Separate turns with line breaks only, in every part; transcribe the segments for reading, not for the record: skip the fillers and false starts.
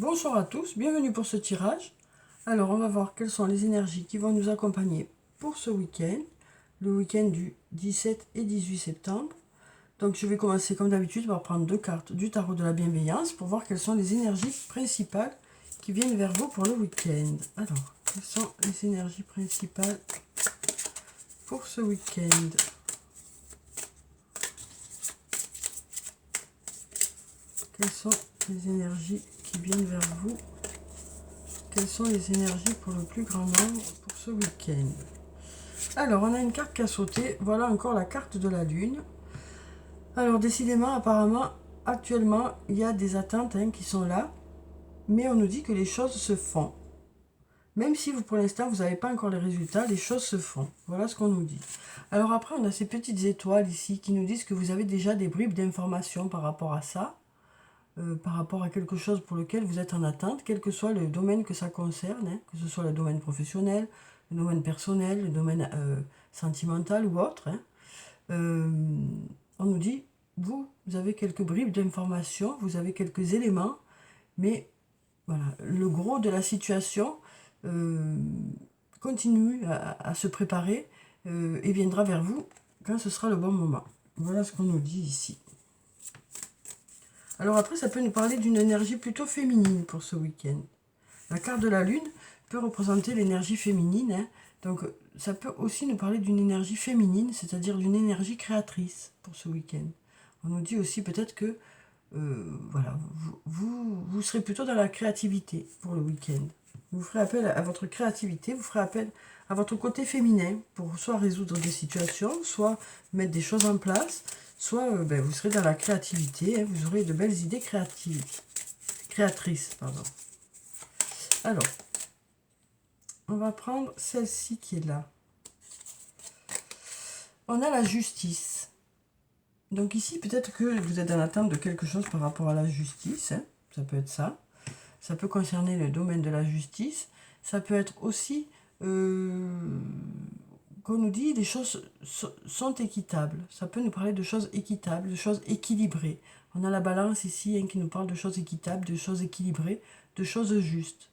Bonsoir à tous, bienvenue pour ce tirage. Alors on va voir quelles sont les énergies qui vont nous accompagner pour ce week-end, le week-end du 17 et 18 septembre. Donc je vais commencer comme d'habitude par prendre deux cartes du tarot de la bienveillance pour voir quelles sont les énergies principales qui viennent vers vous pour le week-end. Alors, quelles sont les énergies principales pour ce week-end? Quelles sont les énergies qui viennent vers vous? Quelles sont les énergies pour le plus grand nombre pour ce week-end? Alors, on a une carte qui a sauté. Voilà encore la carte de la Lune. Alors, décidément, apparemment, actuellement, il y a des attentes qui sont là. Mais on nous dit que les choses se font. Même si vous, pour l'instant, vous n'avez pas encore les résultats, les choses se font. Voilà ce qu'on nous dit. Alors après, on a ces petites étoiles ici qui nous disent que vous avez déjà des bribes d'informations par rapport à ça. Par rapport à quelque chose pour lequel vous êtes en attente, quel que soit le domaine que ça concerne, que ce soit le domaine professionnel, le domaine personnel, le domaine sentimental ou autre. On nous dit, vous avez quelques bribes d'informations, vous avez quelques éléments, mais voilà, le gros de la situation continue à se préparer et viendra vers vous quand ce sera le bon moment. Voilà ce qu'on nous dit ici. Alors après, ça peut nous parler d'une énergie plutôt féminine pour ce week-end. La carte de la Lune peut représenter l'énergie féminine. Donc ça peut aussi nous parler d'une énergie féminine, c'est-à-dire d'une énergie créatrice pour ce week-end. On nous dit aussi peut-être que voilà, vous serez plutôt dans la créativité pour le week-end. Vous ferez appel à votre créativité, vous ferez appel à votre côté féminin pour soit résoudre des situations, soit mettre des choses en place, soit vous serez dans la créativité, vous aurez de belles idées créatrices. Pardon. Alors, on va prendre celle-ci qui est là. On a la justice. Donc ici, peut-être que vous êtes en attente de quelque chose par rapport à la justice. Ça peut être ça. Ça peut concerner le domaine de la justice. Ça peut être aussi qu'on nous dit les choses sont équitables. Ça peut nous parler de choses équitables, de choses équilibrées. On a la balance ici qui nous parle de choses équitables, de choses équilibrées, de choses justes.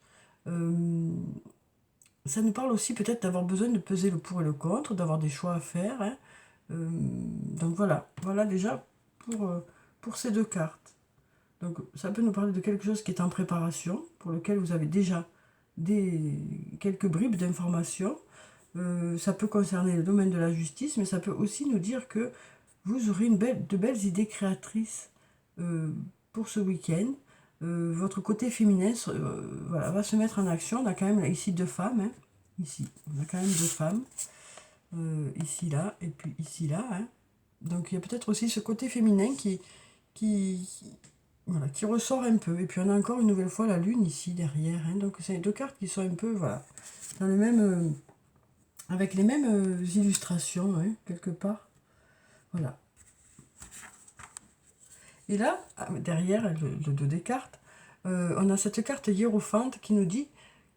Ça nous parle aussi peut-être d'avoir besoin de peser le pour et le contre, d'avoir des choix à faire. Donc voilà déjà pour ces deux cartes. Donc ça peut nous parler de quelque chose qui est en préparation, pour lequel vous avez déjà quelques bribes d'informations. Ça peut concerner le domaine de la justice, mais ça peut aussi nous dire que vous aurez de belles idées créatrices pour ce week-end. Votre côté féminin va se mettre en action. On a quand même ici deux femmes. Ici, on a quand même deux femmes. Ici, là, et puis ici, là. Donc il y a peut-être aussi ce côté féminin qui ressort un peu. Et puis on a encore une nouvelle fois la lune ici derrière. Donc c'est deux cartes qui sont un peu dans le même, avec les mêmes illustrations quelque part. Voilà. Et là, derrière le dos des cartes, on a cette carte hiérophante qui nous dit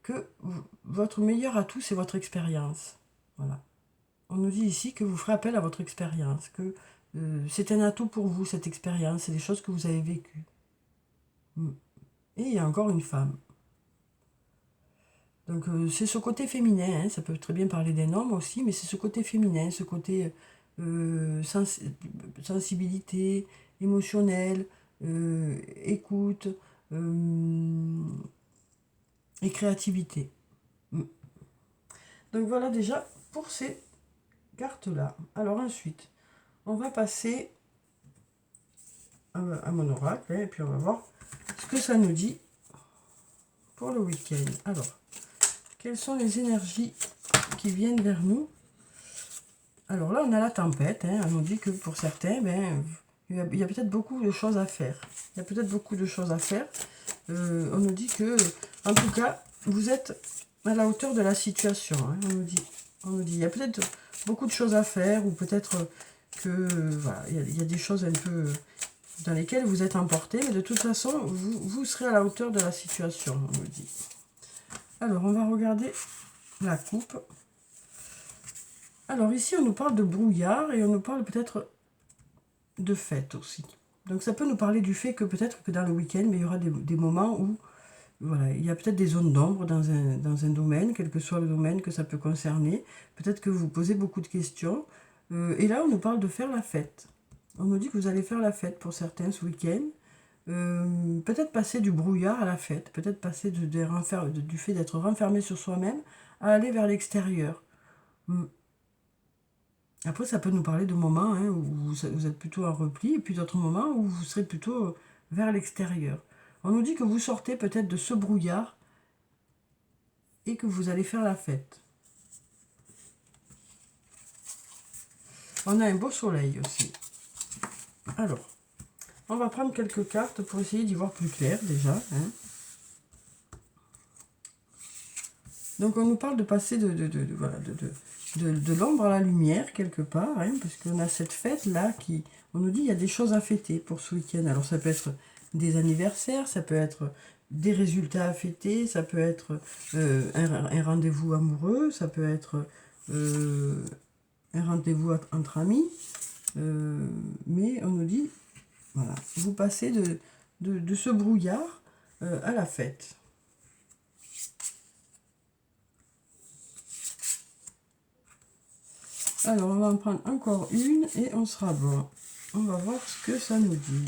que votre meilleur atout, c'est votre expérience. Voilà. On nous dit ici que vous ferez appel à votre expérience, que c'est un atout pour vous, cette expérience, c'est des choses que vous avez vécues. Et il y a encore une femme. Donc c'est ce côté féminin, ça peut très bien parler d'un homme aussi, mais c'est ce côté féminin, ce côté sensibilité, émotionnelle, écoute et créativité. Donc voilà déjà pour ces cartes-là. Alors ensuite, on va passer à mon oracle, et puis on va voir ce que ça nous dit pour le week-end. Alors, quelles sont les énergies qui viennent vers nous? Alors là, on a la tempête. On nous dit que pour certains, il y a peut-être beaucoup de choses à faire. Il y a peut-être beaucoup de choses à faire. On nous dit que, en tout cas, vous êtes à la hauteur de la situation. On nous dit, il y a peut-être beaucoup de choses à faire, ou peut-être que, il y a des choses un peu dans lesquelles vous êtes emporté, mais de toute façon, vous serez à la hauteur de la situation, on nous dit. Alors, on va regarder la coupe. Alors ici, on nous parle de brouillard et on nous parle peut-être de fête aussi. Donc ça peut nous parler du fait que peut-être que dans le week-end, il y aura des moments où voilà, il y a peut-être des zones d'ombre dans un domaine, quel que soit le domaine que ça peut concerner. Peut-être que vous posez beaucoup de questions. Et là, on nous parle de faire la fête. On nous dit que vous allez faire la fête pour certains ce week-end. Peut-être passer du brouillard à la fête. Peut-être passer du fait d'être renfermé sur soi-même à aller vers l'extérieur. Hmm. Après, ça peut nous parler de moments hein, où vous êtes plutôt en repli, et puis d'autres moments où vous serez plutôt vers l'extérieur. On nous dit que vous sortez peut-être de ce brouillard et que vous allez faire la fête. On a un beau soleil aussi. Alors, on va prendre quelques cartes pour essayer d'y voir plus clair déjà. Hein. Donc on nous parle de passer de l'ombre à la lumière quelque part, hein, parce qu'on a cette fête-là qui... On nous dit qu'il y a des choses à fêter pour ce week-end. Alors ça peut être des anniversaires, ça peut être des résultats à fêter, ça peut être un rendez-vous amoureux, ça peut être un rendez-vous entre amis. Mais on nous dit, voilà, vous passez de ce brouillard à la fête. Alors, on va en prendre encore une et on sera bon. On va voir ce que ça nous dit.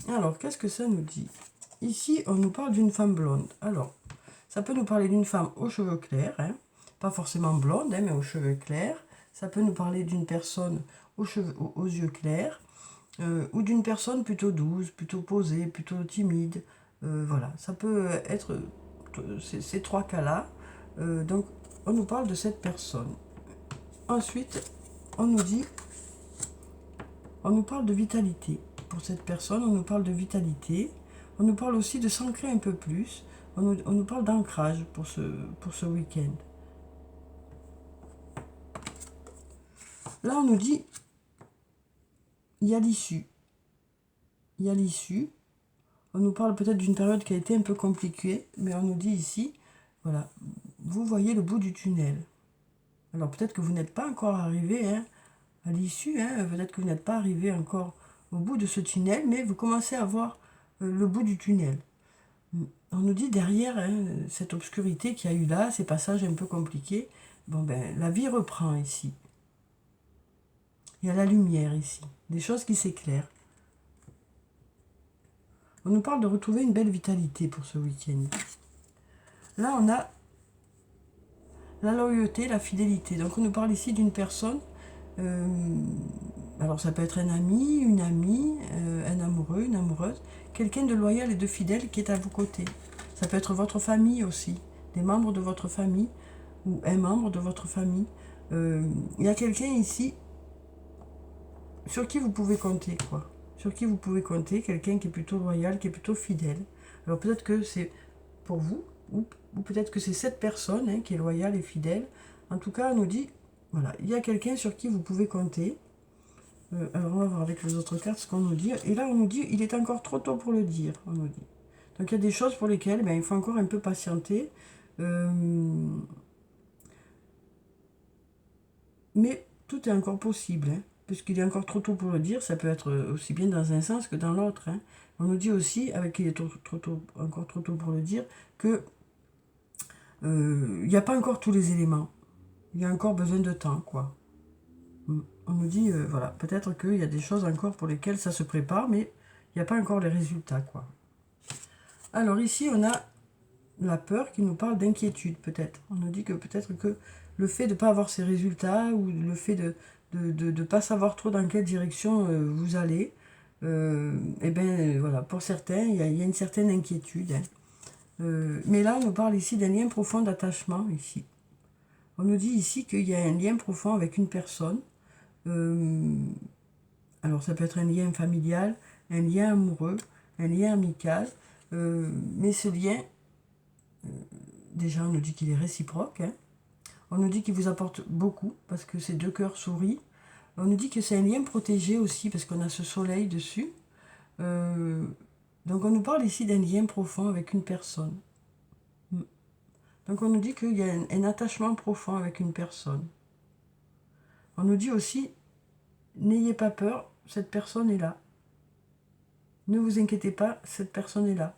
Alors, qu'est-ce que ça nous dit? Ici, on nous parle d'une femme blonde. Alors, ça peut nous parler d'une femme aux cheveux clairs, hein, pas forcément blonde, hein, mais aux cheveux clairs. Ça peut nous parler d'une personne aux yeux clairs, ou d'une personne plutôt douce, plutôt posée, plutôt timide. Voilà, ça peut être ces trois cas-là. Donc, on nous parle de cette personne. Ensuite, on nous parle de vitalité. Pour cette personne, on nous parle de vitalité. On nous parle aussi de s'ancrer un peu plus. On nous parle d'ancrage pour ce week-end. Là, on nous dit, il y a l'issue. Il y a l'issue. On nous parle peut-être d'une période qui a été un peu compliquée, mais on nous dit ici, voilà, vous voyez le bout du tunnel. Alors peut-être que vous n'êtes pas encore arrivé hein, à l'issue, hein, peut-être que vous n'êtes pas arrivé encore au bout de ce tunnel, mais vous commencez à voir le bout du tunnel. On nous dit derrière hein, cette obscurité qu'il y a eu là, ces passages un peu compliqués, bon ben la vie reprend ici. Il y a la lumière ici, des choses qui s'éclairent. On nous parle de retrouver une belle vitalité pour ce week-end. Là, on a la loyauté, la fidélité. Donc, on nous parle ici d'une personne. Alors, ça peut être un ami, une amie, un amoureux, une amoureuse. Quelqu'un de loyal et de fidèle qui est à vos côtés. Ça peut être votre famille aussi. Des membres de votre famille ou un membre de votre famille. Il y a quelqu'un ici sur qui vous pouvez compter, quoi. Sur qui vous pouvez compter, quelqu'un qui est plutôt loyal, qui est plutôt fidèle. Alors peut-être que c'est pour vous, ou peut-être que c'est cette personne hein, qui est loyale et fidèle. En tout cas, on nous dit, voilà, il y a quelqu'un sur qui vous pouvez compter. Alors on va voir avec les autres cartes ce qu'on nous dit. Et là, on nous dit, il est encore trop tôt pour le dire, on nous dit. Donc il y a des choses pour lesquelles ben, il faut encore un peu patienter. Mais tout est encore possible, hein. Puisqu'il est encore trop tôt pour le dire, ça peut être aussi bien dans un sens que dans l'autre. Hein. On nous dit aussi, avec qu'il est encore trop tôt pour le dire, que il n'y a pas encore tous les éléments. Il y a encore besoin de temps, quoi. On nous dit, voilà, peut-être qu'il y a des choses encore pour lesquelles ça se prépare, mais il n'y a pas encore les résultats, quoi. Alors ici, on a la peur qui nous parle d'inquiétude, peut-être. On nous dit que peut-être que le fait de ne pas avoir ces résultats, ou le fait de ne pas savoir trop dans quelle direction vous allez, et bien voilà, pour certains, il y a une certaine inquiétude. Hein. Mais là, on nous parle ici d'un lien profond d'attachement, ici. On nous dit ici qu'il y a un lien profond avec une personne. Alors, ça peut être un lien familial, un lien amoureux, un lien amical. Mais ce lien, déjà, on nous dit qu'il est réciproque. Hein. On nous dit qu'il vous apporte beaucoup, parce que ces deux cœurs sourient. On nous dit que c'est un lien protégé aussi, parce qu'on a ce soleil dessus. Donc on nous parle ici d'un lien profond avec une personne. Donc on nous dit qu'il y a un attachement profond avec une personne. On nous dit aussi, n'ayez pas peur, cette personne est là. Ne vous inquiétez pas, cette personne est là.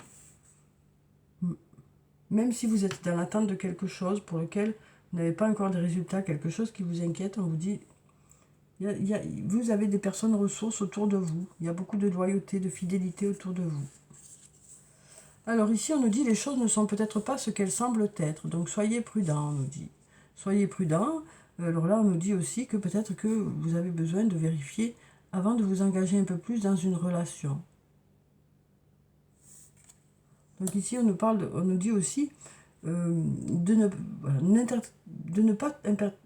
Même si vous êtes dans l'attente de quelque chose pour lequel vous n'avez pas encore de résultats, quelque chose qui vous inquiète, on vous dit, vous avez des personnes ressources autour de vous. Il y a beaucoup de loyauté, de fidélité autour de vous. Alors ici, on nous dit, les choses ne sont peut-être pas ce qu'elles semblent être. Donc soyez prudents, on nous dit. Soyez prudents. Alors là, on nous dit aussi que peut-être que vous avez besoin de vérifier avant de vous engager un peu plus dans une relation. Donc ici, on nous dit aussi de ne pas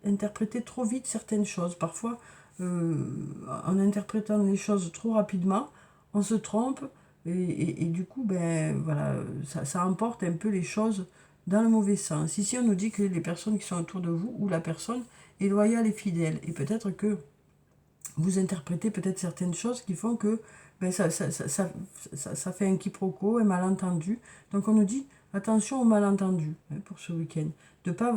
interpréter trop vite certaines choses. Parfois, en interprétant les choses trop rapidement, on se trompe et du coup, ben, voilà, ça emporte un peu les choses dans le mauvais sens. Ici, on nous dit que les personnes qui sont autour de vous ou la personne est loyale et fidèle. Et peut-être que vous interprétez peut-être certaines choses qui font que ben, ça fait un quiproquo, un malentendu. Donc on nous dit attention aux malentendus pour ce week-end. De ne pas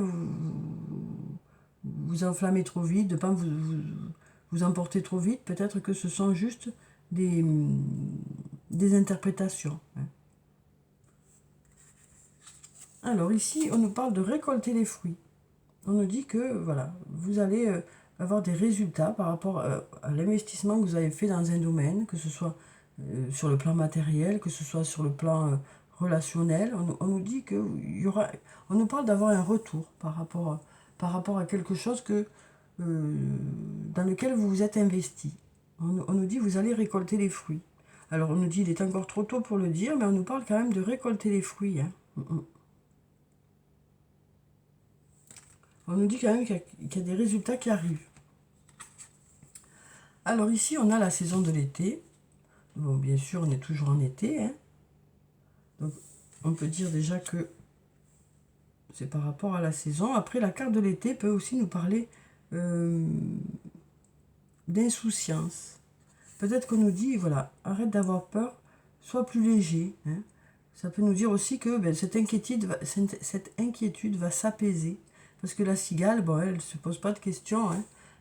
vous enflammer trop vite, de ne pas vous emporter trop vite. Peut-être que ce sont juste des interprétations. Alors ici, on nous parle de récolter les fruits. On nous dit que voilà, vous allez avoir des résultats par rapport à l'investissement que vous avez fait dans un domaine, que ce soit sur le plan matériel, que ce soit sur le plan relationnel. On nous dit que on nous parle d'avoir un retour par rapport à quelque chose dans lequel vous vous êtes investi. On nous dit vous allez récolter les fruits. Alors on nous dit il est encore trop tôt pour le dire, mais on nous parle quand même de récolter les fruits. On nous dit quand même qu'il y a des résultats qui arrivent. Alors ici, on a la saison de l'été. Bon, bien sûr, on est toujours en été. Donc, on peut dire déjà que c'est par rapport à la saison. Après, la carte de l'été peut aussi nous parler d'insouciance. Peut-être qu'on nous dit, voilà, arrête d'avoir peur, sois plus léger. Ça peut nous dire aussi que cette inquiétude va s'apaiser. Parce que la cigale, bon, elle ne se pose pas de questions.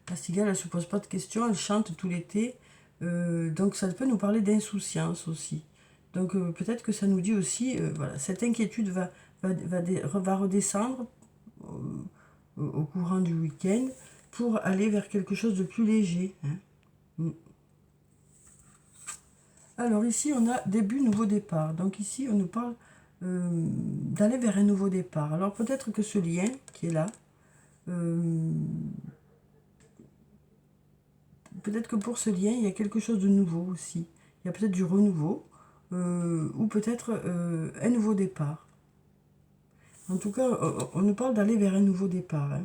La cigale, elle ne se pose pas de questions, elle chante tout l'été. Donc ça peut nous parler d'insouciance aussi. Donc peut-être que ça nous dit aussi, voilà, cette inquiétude va redescendre au courant du week-end pour aller vers quelque chose de plus léger. Alors ici, on a début, nouveau départ. Donc ici, on nous parle d'aller vers un nouveau départ. Alors peut-être que ce lien qui est là, peut-être que pour ce lien, il y a quelque chose de nouveau aussi. Il y a peut-être du renouveau ou peut-être un nouveau départ. En tout cas, on nous parle d'aller vers un nouveau départ.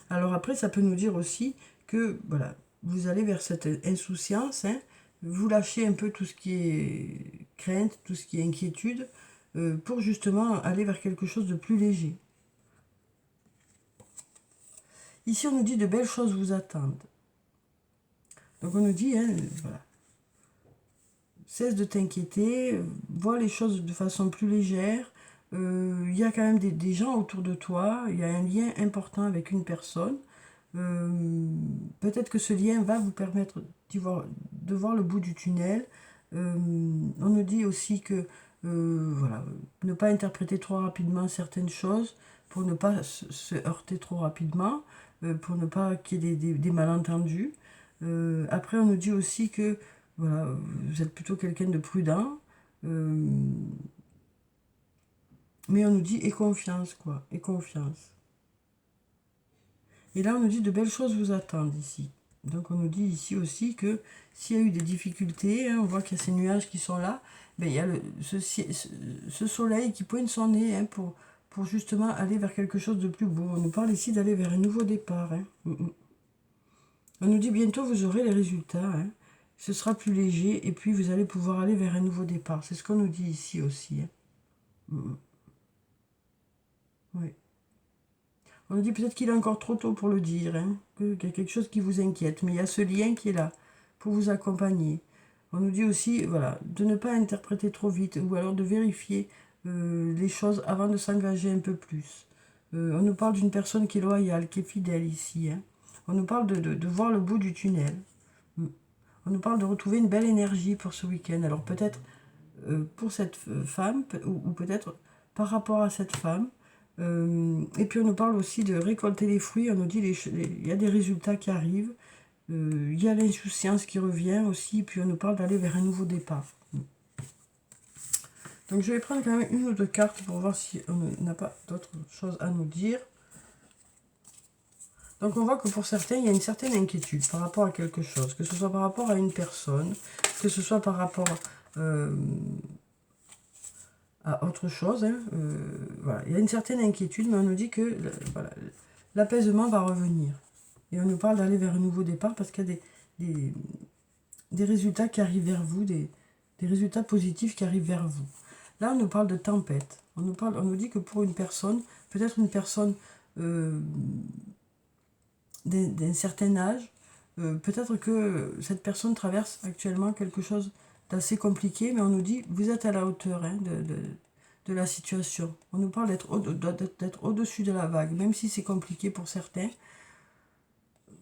Alors après, ça peut nous dire aussi que voilà, vous allez vers cette insouciance, vous lâchez un peu tout ce qui est crainte, tout ce qui est inquiétude, pour justement aller vers quelque chose de plus léger. Ici, on nous dit de belles choses vous attendent. Donc on nous dit, voilà, cesse de t'inquiéter, vois les choses de façon plus légère. Il y a quand même des gens autour de toi, il y a un lien important avec une personne. Peut-être que ce lien va vous permettre de voir le bout du tunnel. On nous dit aussi que voilà, ne pas interpréter trop rapidement certaines choses pour ne pas se heurter trop rapidement, pour ne pas qu'il y ait des malentendus. Après, on nous dit aussi que voilà, vous êtes plutôt quelqu'un de prudent, mais on nous dit aie confiance, quoi, aie confiance. Et là, on nous dit de belles choses vous attendent ici. Donc on nous dit ici aussi que s'il y a eu des difficultés, on voit qu'il y a ces nuages qui sont là, ben, il y a ce soleil qui pointe son nez pour justement aller vers quelque chose de plus beau. On nous parle ici d'aller vers un nouveau départ. On nous dit bientôt vous aurez les résultats. Ce sera plus léger et puis vous allez pouvoir aller vers un nouveau départ. C'est ce qu'on nous dit ici aussi. Oui. On nous dit peut-être qu'il est encore trop tôt pour le dire, qu'il y a quelque chose qui vous inquiète, mais il y a ce lien qui est là pour vous accompagner. On nous dit aussi, voilà, de ne pas interpréter trop vite ou alors de vérifier les choses avant de s'engager un peu plus. On nous parle d'une personne qui est loyale, qui est fidèle ici. On nous parle de voir le bout du tunnel. On nous parle de retrouver une belle énergie pour ce week-end. Alors peut-être pour cette femme, ou peut-être par rapport à cette femme. Et puis on nous parle aussi de récolter les fruits. On nous dit il y a des résultats qui arrivent. Il y a l'insouciance qui revient aussi. Et puis on nous parle d'aller vers un nouveau départ. Donc je vais prendre quand même une ou deux cartes pour voir si on n'a pas d'autres choses à nous dire. Donc on voit que pour certains, il y a une certaine inquiétude par rapport à quelque chose, que ce soit par rapport à une personne, que ce soit par rapport à autre chose. Hein. Voilà. Il y a une certaine inquiétude, mais on nous dit que voilà, l'apaisement va revenir. Et on nous parle d'aller vers un nouveau départ parce qu'il y a des résultats qui arrivent vers vous, des résultats positifs qui arrivent vers vous. Là, on nous parle de tempête. On nous dit que pour une personne, peut-être une personne d'un certain âge, peut-être que cette personne traverse actuellement quelque chose d'assez compliqué, mais on nous dit, vous êtes à la hauteur hein, de la situation. On nous parle d'être au-dessus de la vague, même si c'est compliqué pour certains.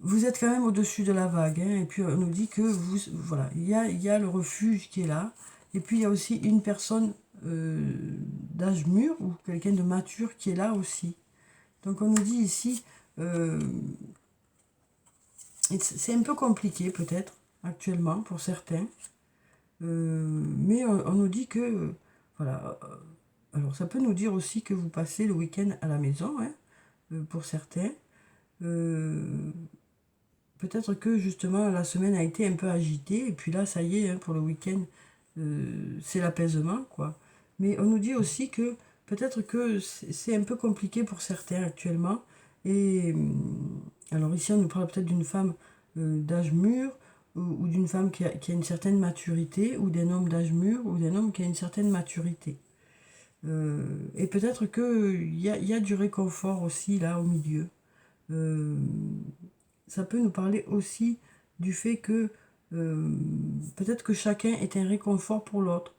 Vous êtes quand même au-dessus de la vague. Hein, et puis on nous dit que voilà, il y a le refuge qui est là. Et puis il y a aussi une personne d'âge mûr ou quelqu'un de mature qui est là aussi. Donc on nous dit ici, c'est un peu compliqué peut-être actuellement pour certains. Mais on nous dit que, voilà, alors ça peut nous dire aussi que vous passez le week-end à la maison, hein, pour certains. Peut-être que justement la semaine a été un peu agitée, et puis là, ça y est, hein, pour le week-end, c'est l'apaisement, quoi. Mais on nous dit aussi que peut-être que c'est un peu compliqué pour certains actuellement. Et alors ici, on nous parle peut-être d'une femme d'âge mûr, ou d'une femme qui a une certaine maturité, ou d'un homme d'âge mûr, ou d'un homme qui a une certaine maturité. Et peut-être qu'il y a du réconfort aussi là au milieu. Ça peut nous parler aussi du fait que peut-être que chacun est un réconfort pour l'autre.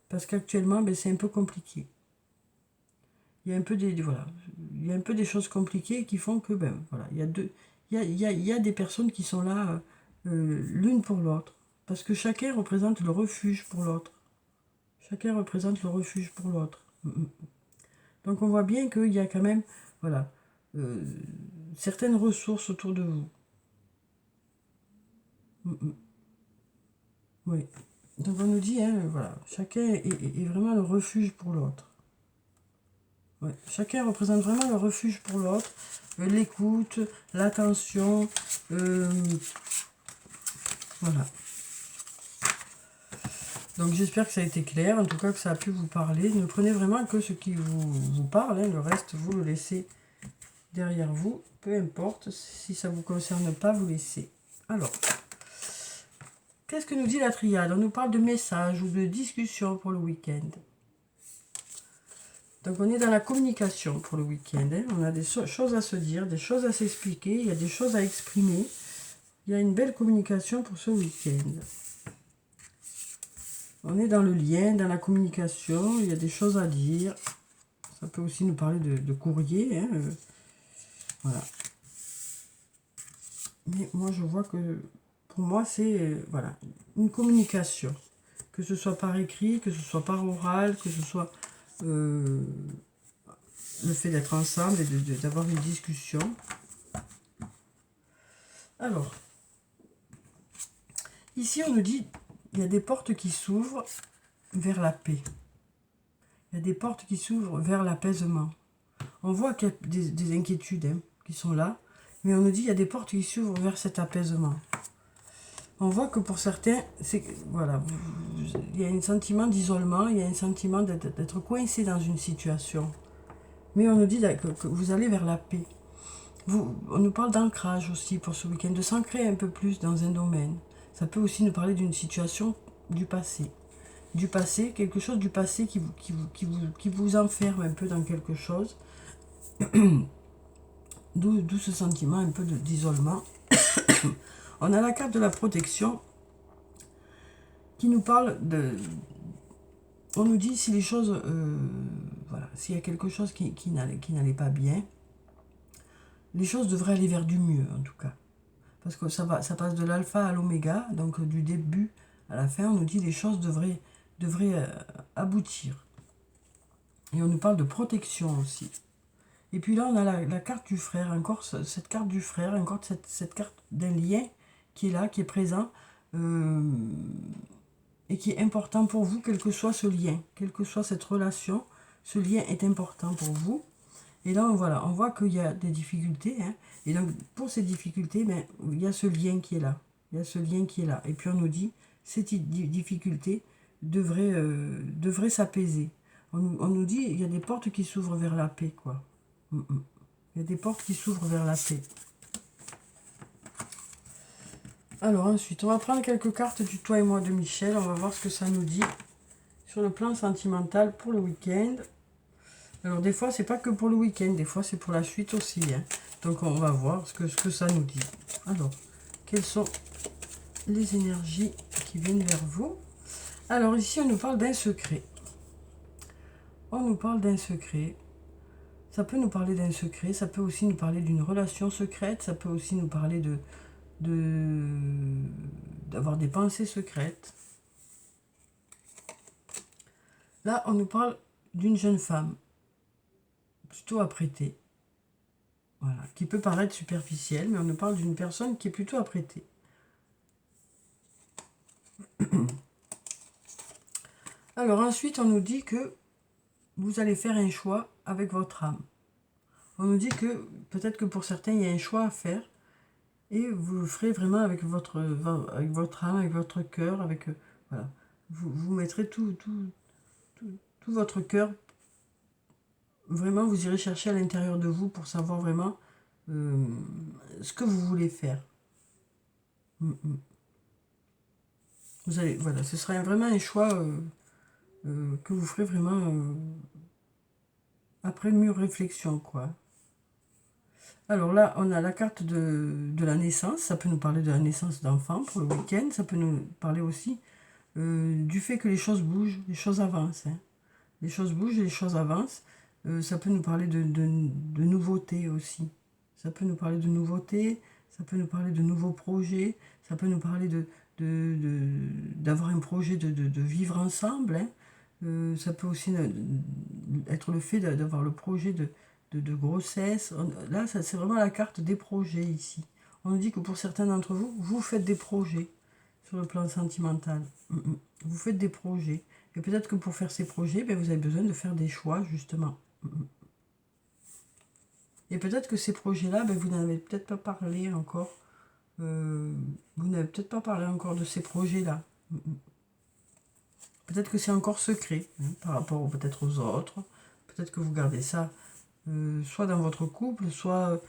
Parce qu'actuellement, ben, c'est un peu compliqué. Il y a un peu voilà, il y a un peu des choses compliquées qui font que ben voilà, il y a des personnes qui sont là l'une pour l'autre. Parce que chacun représente le refuge pour l'autre. Chacun représente le refuge pour l'autre. Donc on voit bien qu'il y a quand même voilà, certaines ressources autour de vous. Oui. Donc on nous dit, hein, voilà, chacun est vraiment le refuge pour l'autre. Ouais. Chacun représente vraiment le refuge pour l'autre, l'écoute, l'attention, voilà. Donc j'espère que ça a été clair, en tout cas que ça a pu vous parler. Ne prenez vraiment que ce qui vous parle, hein, le reste vous le laissez derrière vous, peu importe, si ça ne vous concerne pas, vous laissez. Alors, qu'est-ce que nous dit la triade? On nous parle de messages ou de discussions pour le week-end. Donc on est dans la communication pour le week-end. Hein. On a des choses à se dire, des choses à s'expliquer, il y a des choses à exprimer. Il y a une belle communication pour ce week-end. On est dans le lien, dans la communication, il y a des choses à dire. Ça peut aussi nous parler de courrier. Hein. Voilà. Mais moi je vois que pour moi c'est voilà, une communication. Que ce soit par écrit, que ce soit par oral, que ce soit le fait d'être ensemble et d'avoir une discussion. Alors, ici on nous dit il y a des portes qui s'ouvrent vers la paix. Il y a des portes qui s'ouvrent vers l'apaisement. On voit qu'il y a des inquiétudes hein, qui sont là, mais on nous dit il y a des portes qui s'ouvrent vers cet apaisement. On voit que pour certains, voilà, il y a un sentiment d'isolement, il y a un sentiment d'être coincé dans une situation. Mais on nous dit que vous allez vers la paix. On nous parle d'ancrage aussi pour ce week-end, de s'ancrer un peu plus dans un domaine. Ça peut aussi nous parler d'une situation du passé. Du passé, quelque chose du passé qui vous enferme un peu dans quelque chose. D'où ce sentiment un peu d'isolement. On a la carte de la protection qui nous parle de... On nous dit si les choses... voilà, s'il y a quelque chose qui n'allait pas bien, les choses devraient aller vers du mieux en tout cas. parce que ça passe de l'alpha à l'oméga, donc du début à la fin, on nous dit les choses devraient aboutir. Et on nous parle de protection aussi. Et puis là, on a la carte du frère, encore cette carte du frère, encore cette carte d'un lien qui est là, qui est présent, et qui est important pour vous, quel que soit ce lien, quelle que soit cette relation, ce lien est important pour vous. Et là, voilà, on voit qu'il y a des difficultés, hein, et donc pour ces difficultés, ben, il y a ce lien qui est là, il y a ce lien qui est là. Et puis on nous dit, ces difficultés devraient s'apaiser. On nous dit, il y a des portes qui s'ouvrent vers la paix, quoi. Il y a des portes qui s'ouvrent vers la paix. Alors ensuite, on va prendre quelques cartes du Toi et moi de Michel. On va voir ce que ça nous dit sur le plan sentimental pour le week-end. Alors des fois, c'est pas que pour le week-end, des fois c'est pour la suite aussi, hein. Donc on va voir ce que ça nous dit. Alors, quelles sont les énergies qui viennent vers vous? Alors ici, on nous parle d'un secret. On nous parle d'un secret. Ça peut nous parler d'un secret, ça peut aussi nous parler d'une relation secrète, ça peut aussi nous parler d'avoir des pensées secrètes. Là, on nous parle d'une jeune femme, plutôt apprêtée, voilà, qui peut paraître superficielle, mais on nous parle d'une personne qui est plutôt apprêtée. Alors ensuite, on nous dit que vous allez faire un choix avec votre âme. On nous dit que peut-être que pour certains, il y a un choix à faire, et vous le ferez vraiment avec votre âme, avec votre cœur, avec voilà. Vous mettrez tout votre cœur. Vraiment, vous irez chercher à l'intérieur de vous pour savoir vraiment ce que vous voulez faire. Vous allez, voilà, ce sera vraiment un choix que vous ferez vraiment après mûre réflexion, quoi. Alors là, on a la carte de la naissance. Ça peut nous parler de la naissance d'enfants pour le week-end. Ça peut nous parler aussi du fait que les choses bougent, les choses avancent, hein. Les choses bougent et les choses avancent. Ça peut nous parler de nouveautés aussi. Ça peut nous parler de nouveautés, ça peut nous parler de nouveaux projets, ça peut nous parler d'avoir un projet de vivre ensemble, hein. Ça peut aussi être le fait d'avoir le projet de grossesse. Là, c'est vraiment la carte des projets ici. On nous dit que pour certains d'entre vous, vous faites des projets sur le plan sentimental. Vous faites des projets. Et peut-être que pour faire ces projets, ben, vous avez besoin de faire des choix, justement. Et peut-être que ces projets-là, ben, vous n'avez peut-être pas parlé encore. Vous n'avez peut-être pas parlé encore de ces projets-là. Peut-être que c'est encore secret, hein, par rapport peut-être aux autres. Peut-être que vous gardez ça soit dans votre couple, soit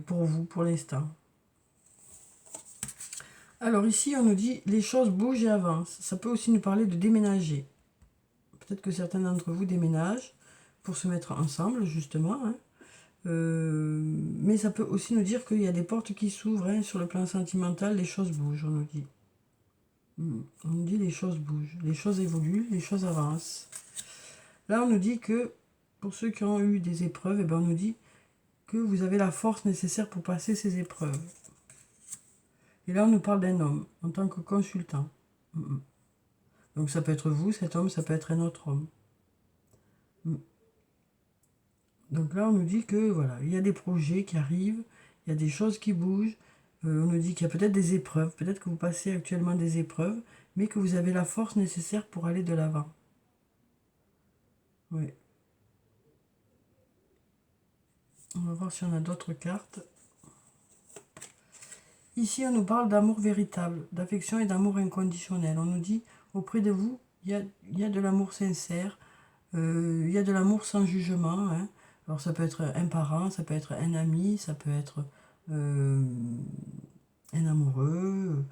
pour vous, pour l'instant. Alors ici, on nous dit les choses bougent et avancent. Ça peut aussi nous parler de déménager. Peut-être que certains d'entre vous déménagent pour se mettre ensemble, justement, hein. Mais ça peut aussi nous dire qu'il y a des portes qui s'ouvrent, hein, sur le plan sentimental, les choses bougent, on nous dit. On nous dit les choses bougent, les choses évoluent, les choses avancent. Là, on nous dit que pour ceux qui ont eu des épreuves, eh ben, on nous dit que vous avez la force nécessaire pour passer ces épreuves. Et là, on nous parle d'un homme en tant que consultant. Donc ça peut être vous, cet homme, ça peut être un autre homme. Donc là, on nous dit que voilà, il y a des projets qui arrivent, il y a des choses qui bougent. On nous dit qu'il y a peut-être des épreuves, peut-être que vous passez actuellement des épreuves, mais que vous avez la force nécessaire pour aller de l'avant. Oui. On va voir si on a d'autres cartes. Ici, on nous parle d'amour véritable, d'affection et d'amour inconditionnel. On nous dit, auprès de vous, il y a de l'amour sincère, il y a de l'amour sans jugement, hein. Alors ça peut être un parent, ça peut être un ami, ça peut être un amoureux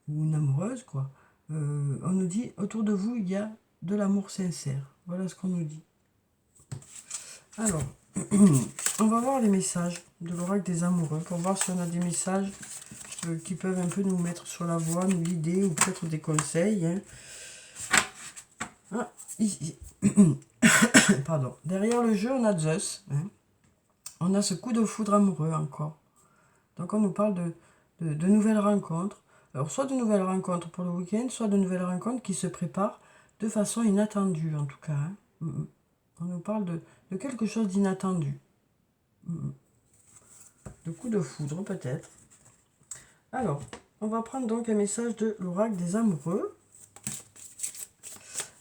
ou une amoureuse, quoi. On nous dit, autour de vous, il y a de l'amour sincère. Voilà ce qu'on nous dit. Alors, on va voir les messages de l'oracle des amoureux pour voir si on a des messages qui peuvent un peu nous mettre sur la voie, nous guider ou peut-être des conseils, hein. Ah, ici. Pardon. Derrière le jeu, on a Zeus, hein. On a ce coup de foudre amoureux encore. Donc on nous parle de nouvelles rencontres. Alors soit de nouvelles rencontres pour le week-end, soit de nouvelles rencontres qui se préparent de façon inattendue en tout cas. Hein. On nous parle de quelque chose d'inattendu. De coup de foudre peut-être. Alors, on va prendre donc un message de l'oracle des amoureux.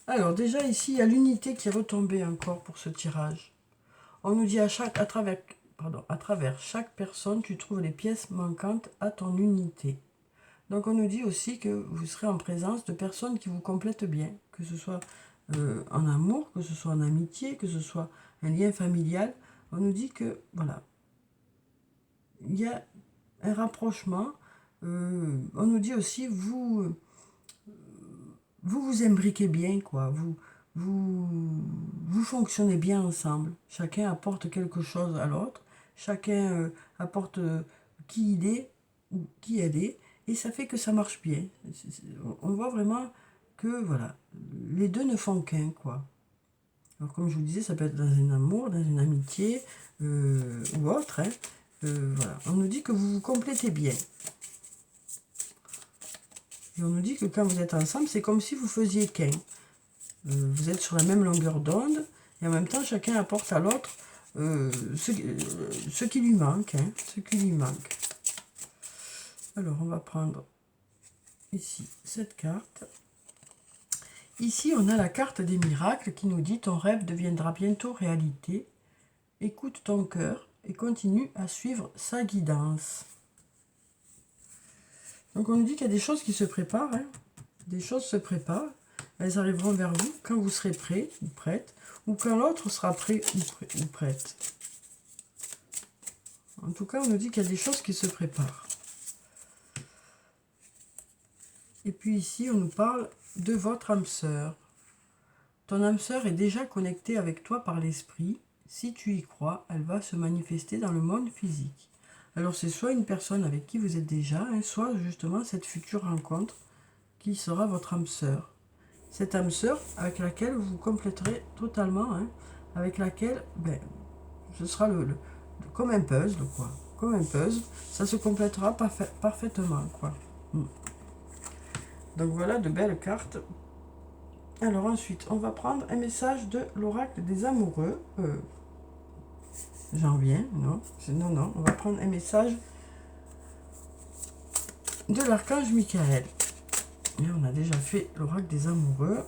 Alors déjà ici, il y a l'unité qui est retombée encore pour ce tirage. On nous dit à travers chaque personne, tu trouves les pièces manquantes à ton unité. Donc on nous dit aussi que vous serez en présence de personnes qui vous complètent bien, que ce soit en amour, que ce soit en amitié, que ce soit un lien familial. On nous dit que, voilà, il y a un rapprochement. On nous dit aussi, vous imbriquez bien, quoi. Vous fonctionnez bien ensemble. Chacun apporte quelque chose à l'autre. Chacun apporte qui il est ou qui elle est. Et ça fait que ça marche bien. On voit vraiment que, voilà, les deux ne font qu'un, quoi. Alors, comme je vous disais, ça peut être dans un amour, dans une amitié ou autre. Hein. Voilà. On nous dit que vous vous complétez bien. Et on nous dit que quand vous êtes ensemble, c'est comme si vous faisiez qu'un. Vous êtes sur la même longueur d'onde, et en même temps, chacun apporte à l'autre ce qui lui manque. Hein, ce qui lui manque. Alors, on va prendre ici cette carte. Ici, on a la carte des miracles qui nous dit « Ton rêve deviendra bientôt réalité. Écoute ton cœur et continue à suivre sa guidance. » Donc, on nous dit qu'il y a des choses qui se préparent. Hein. Des choses se préparent. Elles arriveront vers vous quand vous serez prêt ou prête, ou quand l'autre sera prêt ou prête. En tout cas, on nous dit qu'il y a des choses qui se préparent. Et puis ici, on nous parle de votre âme sœur. Ton âme sœur est déjà connectée avec toi par l'esprit. Si tu y crois, elle va se manifester dans le monde physique. Alors c'est soit une personne avec qui vous êtes déjà, hein, soit justement cette future rencontre qui sera votre âme sœur. Cette âme sœur avec laquelle vous compléterez totalement, hein, avec laquelle ce sera comme un puzzle, quoi. Comme un puzzle, ça se complétera parfaitement, quoi. Donc voilà de belles cartes. Alors ensuite, on va prendre un message de l'oracle des amoureux. J'en viens, non, on va prendre un message de l'archange Michael. Et on a déjà fait l'oracle des amoureux.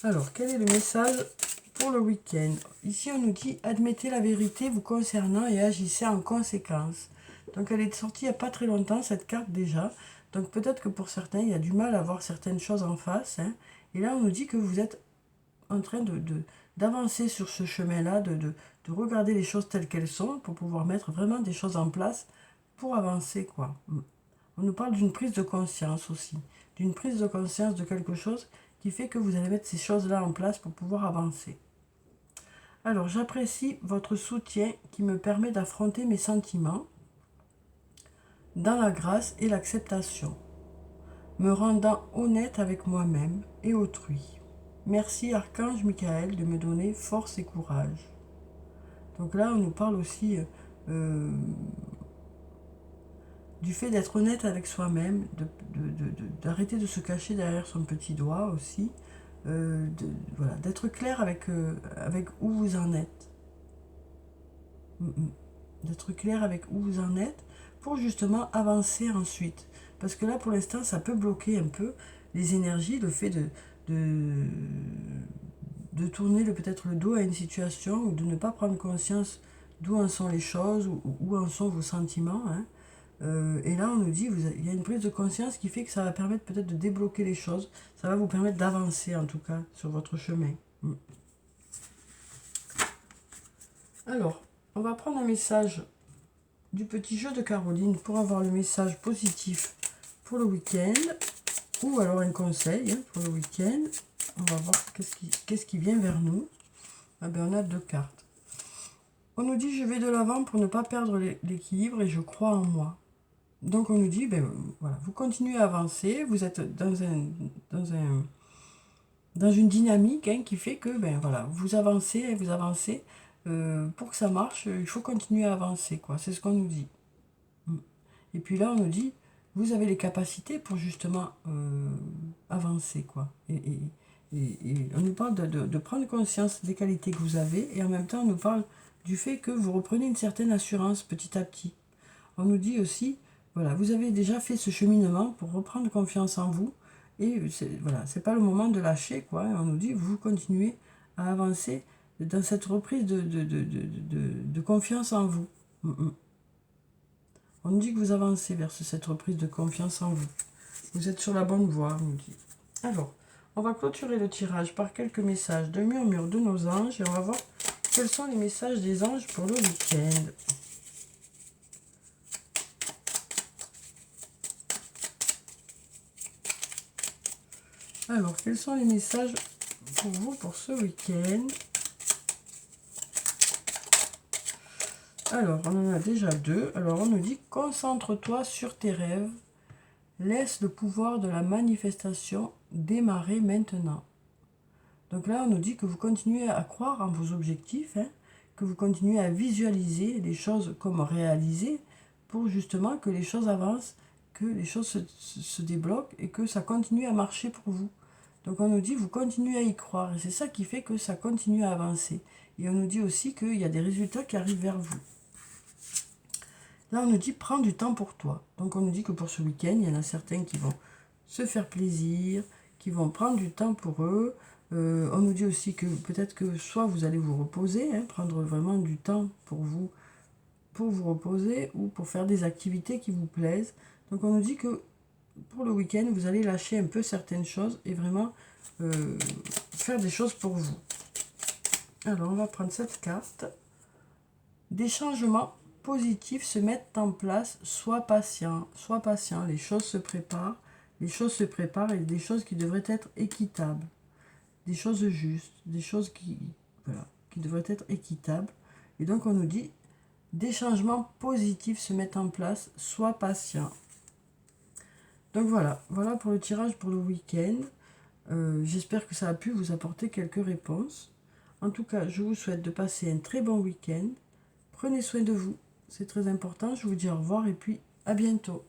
Alors, quel est le message pour le week-end? Ici, on nous dit « Admettez la vérité vous concernant et agissez en conséquence ». Donc, elle est sortie il n'y a pas très longtemps, cette carte déjà. Donc, peut-être que pour certains, il y a du mal à voir certaines choses en face. Hein. Et là, on nous dit que vous êtes en train d'avancer sur ce chemin-là, de regarder les choses telles qu'elles sont pour pouvoir mettre vraiment des choses en place pour avancer, quoi. On nous parle d'une prise de conscience aussi, d'une prise de conscience de quelque chose qui fait que vous allez mettre ces choses-là en place pour pouvoir avancer. Alors, j'apprécie votre soutien qui me permet d'affronter mes sentiments dans la grâce et l'acceptation, me rendant honnête avec moi-même et autrui. Merci Archange Michael de me donner force et courage. Donc là, on nous parle aussi du fait d'être honnête avec soi-même, d'arrêter de se cacher derrière son petit doigt aussi, voilà, d'être clair avec où vous en êtes. D'être clair avec où vous en êtes pour justement avancer ensuite. Parce que là, pour l'instant, ça peut bloquer un peu les énergies, le fait de tourner peut-être le dos à une situation ou de ne pas prendre conscience d'où en sont les choses, où en sont vos sentiments. Hein. Et là, on nous dit, il y a une prise de conscience qui fait que ça va permettre peut-être de débloquer les choses. Ça va vous permettre d'avancer, en tout cas, sur votre chemin. Alors, on va prendre un message du petit jeu de Caroline pour avoir le message positif pour le week-end. Ou alors un conseil pour le week-end. On va voir qu'est-ce qui vient vers nous. Ah ben, on a 2 cartes. On nous dit, je vais de l'avant pour ne pas perdre l'équilibre et je crois en moi. Donc on nous dit, voilà, vous continuez à avancer, vous êtes dans une dynamique qui fait que voilà, vous avancez, pour que ça marche, il faut continuer à avancer, quoi. C'est ce qu'on nous dit. Et puis là, on nous dit, vous avez les capacités pour justement avancer, quoi. Et on nous parle de prendre conscience des qualités que vous avez, et en même temps, on nous parle du fait que vous reprenez une certaine assurance petit à petit. On nous dit aussi, voilà, vous avez déjà fait ce cheminement pour reprendre confiance en vous, et voilà, c'est pas le moment de lâcher, quoi. On nous dit, vous continuez à avancer dans cette reprise de confiance en vous. On nous dit que vous avancez vers cette reprise de confiance en vous. Vous êtes sur la bonne voie, on nous dit. Alors, on va clôturer le tirage par quelques messages de murmure de nos anges et on va voir quels sont les messages des anges pour le week-end. Alors, quels sont les messages pour vous pour ce week-end? Alors, on en a déjà deux. Alors, on nous dit, concentre-toi sur tes rêves. Laisse le pouvoir de la manifestation démarrer maintenant. Donc là, on nous dit que vous continuez à croire en vos objectifs, que vous continuez à visualiser les choses comme réalisées pour justement que les choses avancent, que les choses se débloquent et que ça continue à marcher pour vous. Donc on nous dit, vous continuez à y croire et c'est ça qui fait que ça continue à avancer. Et on nous dit aussi qu'il y a des résultats qui arrivent vers vous. Là, on nous dit, prends du temps pour toi. Donc, on nous dit que pour ce week-end, il y en a certains qui vont se faire plaisir, qui vont prendre du temps pour eux. On nous dit aussi que peut-être que soit vous allez vous reposer, prendre vraiment du temps pour vous reposer ou pour faire des activités qui vous plaisent. Donc, on nous dit que pour le week-end, vous allez lâcher un peu certaines choses et vraiment faire des choses pour vous. Alors, on va prendre cette carte. Des changements positifs se mettent en place, sois patient, les choses se préparent, et des choses qui devraient être équitables, des choses justes, des choses qui devraient être équitables. Et donc on nous dit, des changements positifs se mettent en place, sois patient. Donc voilà pour le tirage pour le week-end. J'espère que ça a pu vous apporter quelques réponses. En tout cas, je vous souhaite de passer un très bon week-end. Prenez soin de vous, c'est très important. Je vous dis au revoir et puis à bientôt.